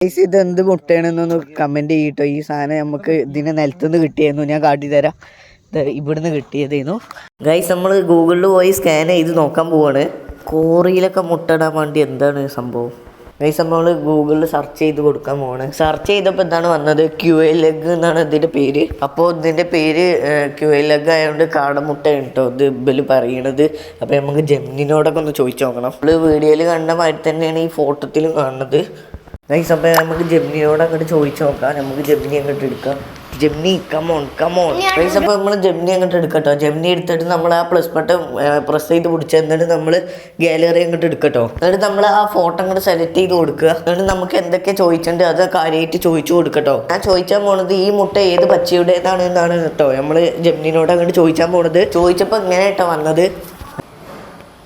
ഇത് എന്ത് മുട്ടയാണെന്നൊന്ന് കമൻറ്റ് ചെയ്യട്ടോ. ഈ സാധനം നമുക്ക് ഇതിനെ നിലത്തുനിന്ന് കിട്ടിയായിരുന്നു, ഞാൻ കാട്ടിത്തരാം. ഇവിടുന്ന് കിട്ടിയതായിരുന്നു ഗൈസ്. നമ്മൾ ഗൂഗിളിൽ പോയി സ്കാൻ ചെയ്ത് നോക്കാൻ പോവാണ്. കോറിയിലൊക്കെ മുട്ടയിടാൻ വേണ്ടി എന്താണ് സംഭവം ഗൈസ്. നമ്മൾ ഗൂഗിളിൽ സെർച്ച് ചെയ്ത് കൊടുക്കാൻ പോവാണ്. സെർച്ച് ചെയ്തപ്പോൾ എന്താണ് വന്നത്, ക്യുഎൽ എഗ് എന്നാണ് ഇതിൻ്റെ പേര്. അപ്പോൾ ഇതിൻ്റെ പേര് ക്യുഎൽ എഗ് ആയതുകൊണ്ട് കാടമുട്ട കേട്ടോ ഇത് ഇബല് പറയണത്. അപ്പോൾ നമുക്ക് ജെമിനിനോടൊക്കെ ഒന്ന് ചോദിച്ചു നോക്കണം. നമ്മൾ വീഡിയോയിൽ കണ്ട മാതിരി തന്നെയാണ് ഈ ഫോട്ടോത്തിലും കാണുന്നത് ഗൈസ്. അപ്പോൾ നമുക്ക് ജെമിനിനോട് അങ്ങോട്ട് ചോദിച്ചു നോക്കാം. നമുക്ക് ജെമിനി അങ്ങോട്ട് എടുക്കാം. Gemini come on guys. അപ്പോൾ നമ്മൾ ജെമിനി അങ്ങോട്ട് എടുക്കട്ടോ. ജെമിനി എടുത്തിട്ട് നമ്മൾ ആ പ്ലസ് ബട്ടൺ പ്രസ് ചെയ്ത് പിടിച്ച് എന്നിട്ട് നമ്മൾ ഗാലറി അങ്ങോട്ട് എടുക്കട്ടോ. എന്നിട്ട് നമ്മൾ ആ ഫോട്ടോ അങ്ങോട്ട് സെലക്ട് ചെയ്ത് കൊടുക്കുക. എന്നിട്ട് നമുക്ക് എന്തൊക്കെ ചോദിച്ചിട്ടുണ്ട് അത് കാര്യമായിട്ട് ചോദിച്ചു കൊടുക്കട്ടോ. ഞാൻ ചോദിച്ചാൽ പോണത് ഈ മുട്ട ഏത് പക്ഷിയുടേതാണ് എന്നാണ് കേട്ടോ. നമ്മൾ ജെമിനിനോട് അങ്ങോട്ട് ചോദിച്ചാൽ പോണത്. ചോദിച്ചപ്പോൾ ഇങ്ങനെ കേട്ടോ വന്നത്.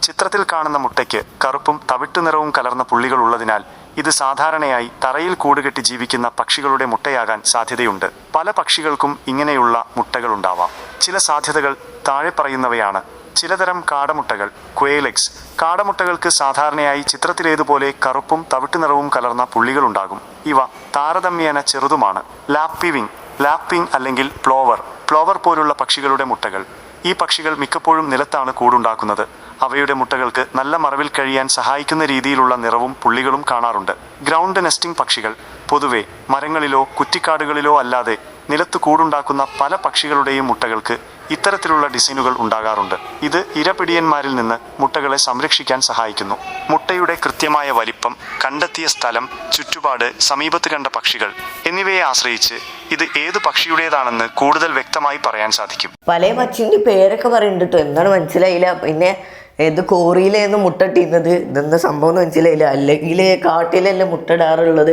ചിത്രത്തിൽ കാണുന്ന മുട്ടയ്ക്ക് കറുപ്പും തവിട്ടു നിറവും കലർന്ന പുള്ളികൾ ഉള്ളതിനാൽ ഇത് സാധാരണയായി തറയിൽ കൂടുകെട്ടി ജീവിക്കുന്ന പക്ഷികളുടെ മുട്ടയാകാൻ സാധ്യതയുണ്ട്. പല പക്ഷികൾക്കും ഇങ്ങനെയുള്ള മുട്ടകളുണ്ടാവാം. ചില സാധ്യതകൾ താഴെ പറയുന്നവയാണ്. ചിലതരം കാടമുട്ടകൾ, ക്വെയിൽ എഗ്സ്. കാടമുട്ടകൾക്ക് സാധാരണയായി ചിത്രത്തിലേതുപോലെ കറുപ്പും തവിട്ടു നിറവും കലർന്ന പുള്ളികളുണ്ടാകും. ഇവ താരതമ്യേന ചെറുതുമാണ്. ലാപ്പിംഗ് അല്ലെങ്കിൽ പ്ലോവർ പോലുള്ള പക്ഷികളുടെ മുട്ടകൾ. ഈ പക്ഷികൾ മിക്കപ്പോഴും നിലത്താണ് കൂടുണ്ടാക്കുന്നത്. അവയുടെ മുട്ടകൾക്ക് നല്ല മറവിൽ കഴിയാൻ സഹായിക്കുന്ന രീതിയിലുള്ള നിറവും പുള്ളികളും കാണാറുണ്ട്. ഗ്രൗണ്ട് നെസ്റ്റിംഗ് പക്ഷികൾ പൊതുവെ മരങ്ങളിലോ കുറ്റിക്കാടുകളിലോ അല്ലാതെ നിലത്ത് കൂടുണ്ടാക്കുന്ന പല പക്ഷികളുടെയും മുട്ടകൾക്ക് ഇത്തരത്തിലുള്ള ഡിസൈനുകൾ ഉണ്ടാകാറുണ്ട്. ഇത് ഇരപിടിയന്മാരിൽ നിന്ന് മുട്ടകളെ സംരക്ഷിക്കാൻ സഹായിക്കുന്നു. മുട്ടയുടെ കൃത്യമായ വലിപ്പം, കണ്ടെത്തിയ സ്ഥലം, ചുറ്റുപാട്, സമീപത്ത് കണ്ട പക്ഷികൾ എന്നിവയെ ആശ്രയിച്ച് ഇത് ഏത് പക്ഷിയുടേതാണെന്ന് കൂടുതൽ വ്യക്തമായി പറയാൻ സാധിക്കും. പല പക്ഷിന്റെ പേരൊക്കെ പറയുന്നുണ്ട്, എന്താണ് മനസ്സിലായില്ല. പിന്നെ ഏത് കോറിയിലായിരുന്നു മുട്ട ഇട്ടിരുന്നത് ഇതെന്താ സംഭവം എന്ന് മനസ്സിലായില്ല. അല്ലെങ്കിൽ കാട്ടിലല്ലേ മുട്ട ഇടാറുള്ളത്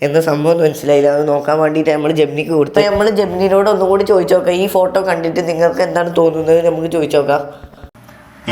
എന്ന സംഭവം മനസ്സിലായില്ല. അത് നോക്കാൻ വേണ്ടിയിട്ട് നമ്മൾ ജെമിനിക്ക് കൊടുത്തു. നമ്മൾ ജെമിനിനോട് ഒന്നും കൂടി ചോദിച്ചു നോക്കാം. ഈ ഫോട്ടോ കണ്ടിട്ട് നിങ്ങൾക്ക് എന്താണ് തോന്നുന്നത് നമുക്ക് ചോദിച്ചു നോക്കാം.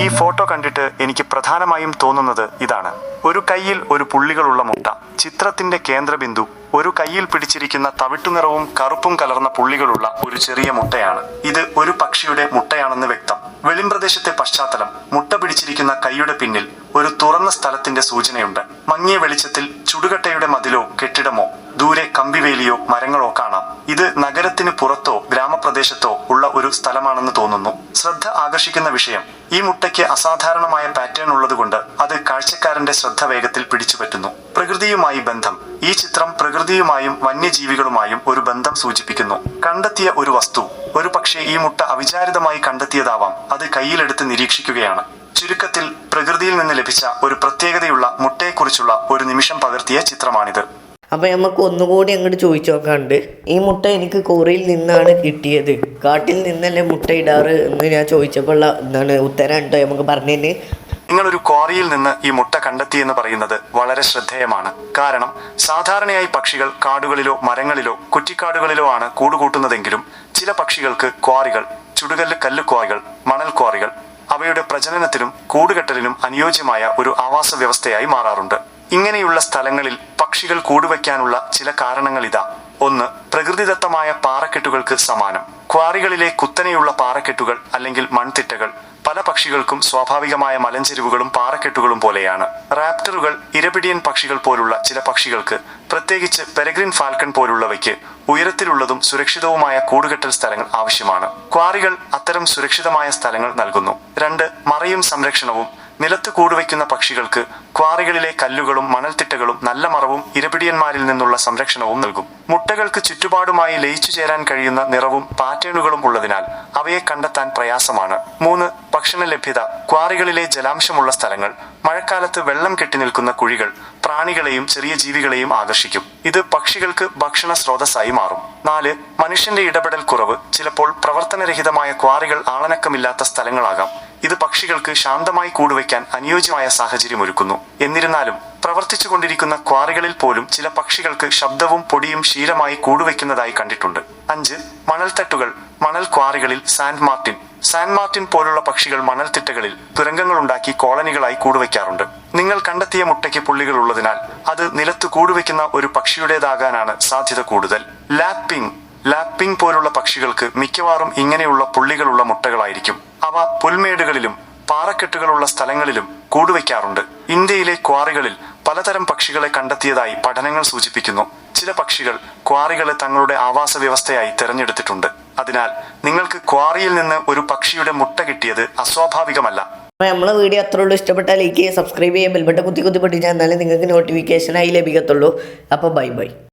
ഈ ഫോട്ടോ കണ്ടിട്ട് എനിക്ക് പ്രധാനമായും തോന്നുന്നത് ഇതാണ്. ഒരു കയ്യിൽ ഒരു പുള്ളികളുള്ള മുട്ട. ചിത്രത്തിന്റെ കേന്ദ്രബിന്ദു ഒരു കയ്യിൽ പിടിച്ചിരിക്കുന്ന തവിട്ടുനിറവും കറുപ്പും കലർന്ന പുള്ളികളുള്ള ഒരു ചെറിയ മുട്ടയാണ്. ഇത് ഒരു പക്ഷിയുടെ മുട്ടയാണെന്ന് വ്യക്തം. വെളിമ്പ്രദേശത്തെ പശ്ചാത്തലം. മുട്ട പിടിച്ചിരിക്കുന്ന കൈയുടെ പിന്നിൽ ഒരു തുറന്ന സ്ഥലത്തിന്റെ സൂചനയുണ്ട്. മങ്ങിയ വെളിച്ചത്തിൽ ചുടുകട്ടയുടെ മതിലോ കെട്ടിടമോ ദൂരെ കമ്പിവേലിയോ മരങ്ങളോ കാണാം. ഇത് നഗരത്തിന് പുറത്തോ ഗ്രാമപ്രദേശത്തോ ഉള്ള ഒരു സ്ഥലമാണെന്ന് തോന്നുന്നു. ശ്രദ്ധ ആകർഷിക്കുന്ന വിഷയം, ഈ മുട്ടയ്ക്ക് അസാധാരണമായ പാറ്റേൺ ഉള്ളതുകൊണ്ട് അത് കാഴ്ചക്കാരന്റെ ശ്രദ്ധ വേഗത്തിൽ പിടിച്ചുപറ്റുന്നു. പ്രകൃതിയുമായി ബന്ധം. ഈ ചിത്രം പ്രകൃതിയുമായും വന്യജീവികളുമായും ഒരു ബന്ധം സൂചിപ്പിക്കുന്നു. കണ്ടെത്തിയ ഒരു വസ്തു. ഒരു പക്ഷേ ഈ മുട്ട അവിചാരിതമായി കണ്ടെത്തിയതാവാം. അത് കയ്യിലെടുത്ത് നിരീക്ഷിക്കുകയാണ്. ചുരുക്കത്തിൽ പ്രകൃതിയിൽ നിന്ന് ലഭിച്ച ഒരു പ്രത്യേകതയുള്ള മുട്ടയെക്കുറിച്ചുള്ള ഒരു നിമിഷം പകർത്തിയ ചിത്രമാണിത്. അപ്പം നമുക്ക് ഒന്നുകൂടി അങ്ങോട്ട് ചോദിച്ചു നോക്കാണ്ട്, ഈ മുട്ട എനിക്ക് കോറിയിൽ നിന്നാണ് കിട്ടിയത്, കാട്ടിൽ നിന്നല്ലേ മുട്ട ഇടാറ് എന്ന് ഞാൻ ചോദിച്ചപ്പോൾ എന്താണ് ഉത്തരം ഉണ്ടോ നമുക്ക് പറഞ്ഞതിന്. നിങ്ങളൊരു ക്വാറിയിൽ നിന്ന് ഈ മുട്ട കണ്ടെത്തിയെന്ന് പറയുന്നത് വളരെ ശ്രദ്ധേയമാണ്. കാരണം സാധാരണയായി പക്ഷികൾ കാടുകളിലോ മരങ്ങളിലോ കുറ്റിക്കാടുകളിലോ ആണ് കൂടുകൂട്ടുന്നതെങ്കിലും ചില പക്ഷികൾക്ക് ക്വാറികൾ, ചുടുകല്ല് കല്ലുക്വാറികൾ, മണൽ ക്വാറികൾ അവയുടെ പ്രജനനത്തിനും കൂടുകെട്ടലിനും അനുയോജ്യമായ ഒരു ആവാസ വ്യവസ്ഥയായി മാറാറുണ്ട്. ഇങ്ങനെയുള്ള സ്ഥലങ്ങളിൽ പക്ഷികൾ കൂടുവയ്ക്കാനുള്ള ചില കാരണങ്ങൾ ഇതാ. 1. പ്രകൃതിദത്തമായ പാറക്കെട്ടുകൾക്ക് സമാനം. ക്വാറികളിലെ കുത്തനെയുള്ള പാറക്കെട്ടുകൾ അല്ലെങ്കിൽ മൺതിട്ടകൾ പല പക്ഷികൾക്കും സ്വാഭാവികമായ മലഞ്ചെരിവുകളും പാറക്കെട്ടുകളും പോലെയാണ്. റാപ്റ്ററുകൾ, ഇരപിടിയൻ പക്ഷികൾ പോലുള്ള ചില പക്ഷികൾക്ക്, പ്രത്യേകിച്ച് പെരഗ്രിൻ ഫാൽക്കൺ പോലുള്ളവയ്ക്ക് ഉയരത്തിലുള്ളതും സുരക്ഷിതവുമായ കൂടുകെട്ടൽ സ്ഥലങ്ങൾ ആവശ്യമാണ്. ക്വാറികൾ അത്തരം സുരക്ഷിതമായ സ്ഥലങ്ങൾ നൽകുന്നു. 2. മറയും സംരക്ഷണവും. നിലത്ത് കൂടുവയ്ക്കുന്ന പക്ഷികൾക്ക് ക്വാറികളിലെ കല്ലുകളും മണൽത്തിട്ടകളും നല്ല മറവും ഇരപിടിയന്മാരിൽ നിന്നുള്ള സംരക്ഷണവും നൽകും. മുട്ടകൾക്ക് ചുറ്റുപാടുമായി ലയിച്ചു ചേരാൻ കഴിയുന്ന നിറവും പാറ്റേണുകളും ഉള്ളതിനാൽ അവയെ കണ്ടെത്താൻ പ്രയാസമാണ്. 3. ഭക്ഷണ ലഭ്യത. ക്വാറികളിലെ ജലാംശമുള്ള സ്ഥലങ്ങൾ, മഴക്കാലത്ത് വെള്ളം കെട്ടിനിൽക്കുന്ന കുഴികൾ പ്രാണികളെയും ചെറിയ ജീവികളെയും ആകർഷിക്കും. ഇത് പക്ഷികൾക്ക് ഭക്ഷണ സ്രോതസ്സായി മാറും. 4. മനുഷ്യന്റെ ഇടപെടൽ കുറവ്. ചിലപ്പോൾ പ്രവർത്തനരഹിതമായ ക്വാറികൾ ആളനക്കമില്ലാത്ത സ്ഥലങ്ങളാകാം. ഇത് പക്ഷികൾക്ക് ശാന്തമായി കൂടുവയ്ക്കാൻ അനുയോജ്യമായ സാഹചര്യമൊരുക്കുന്നു. എന്നിരുന്നാലും പ്രവർത്തിച്ചുകൊണ്ടിരിക്കുന്ന ക്വാറികളിൽ പോലും ചില പക്ഷികൾക്ക് ശബ്ദവും പൊടിയും ശീലമായി കൂടുവയ്ക്കുന്നതായി കണ്ടിട്ടുണ്ട്. 5. മണൽത്തട്ടുകൾ. മണൽ ക്വാറികളിൽ സാൻഡ് മാർട്ടിൻ പോലുള്ള പക്ഷികൾ മണൽത്തിട്ടകളിൽ തുരങ്കങ്ങളുണ്ടാക്കി കോളനികളായി കൂടുവയ്ക്കാറുണ്ട്. നിങ്ങൾ കണ്ടെത്തിയ മുട്ടയ്ക്ക് പുള്ളികൾ ഉള്ളതിനാൽ അത് നിലത്ത് കൂടുവയ്ക്കുന്ന ഒരു പക്ഷിയുടേതാകാനാണ് സാധ്യത കൂടുതൽ. ലാപ്പിംഗ് പോലുള്ള പക്ഷികൾക്ക് മിക്കവാറും ഇങ്ങനെയുള്ള പുള്ളികളുള്ള മുട്ടകളായിരിക്കും. അവ പുൽമേടുകളിലും പാറക്കെട്ടുകളുള്ള സ്ഥലങ്ങളിലും കൂടുവയ്ക്കാറുണ്ട്. ഇന്ത്യയിലെ ക്വാറികളിൽ പലതരം പക്ഷികളെ കണ്ടെത്തിയതായി പഠനങ്ങൾ സൂചിപ്പിക്കുന്നു. ചില പക്ഷികൾ ക്വാറികളെ തങ്ങളുടെ ആവാസ വ്യവസ്ഥയായി തിരഞ്ഞെടുത്തിട്ടുണ്ട്. അതിനാൽ നിങ്ങൾക്ക് ക്വാറിയിൽ നിന്ന് ഒരു പക്ഷിയുടെ മുട്ട കിട്ടിയത് അസ്വാഭാവികമല്ല. അപ്പോൾ നമ്മളെ വീഡിയോ അത്രേ ഉള്ളൂ. ഇഷ്ടപ്പെട്ടാൽ ലൈക്ക് ചെയ്യുക, സബ്സ്ക്രൈബ് ചെയ്യുക, ബെൽബട്ടൺ കുത്തി പൊട്ടിച്ചാൽ എന്നാലേ നിങ്ങൾക്ക് നോട്ടിഫിക്കേഷനായി ലഭിക്കത്തുള്ളൂ. അപ്പോൾ ബൈ.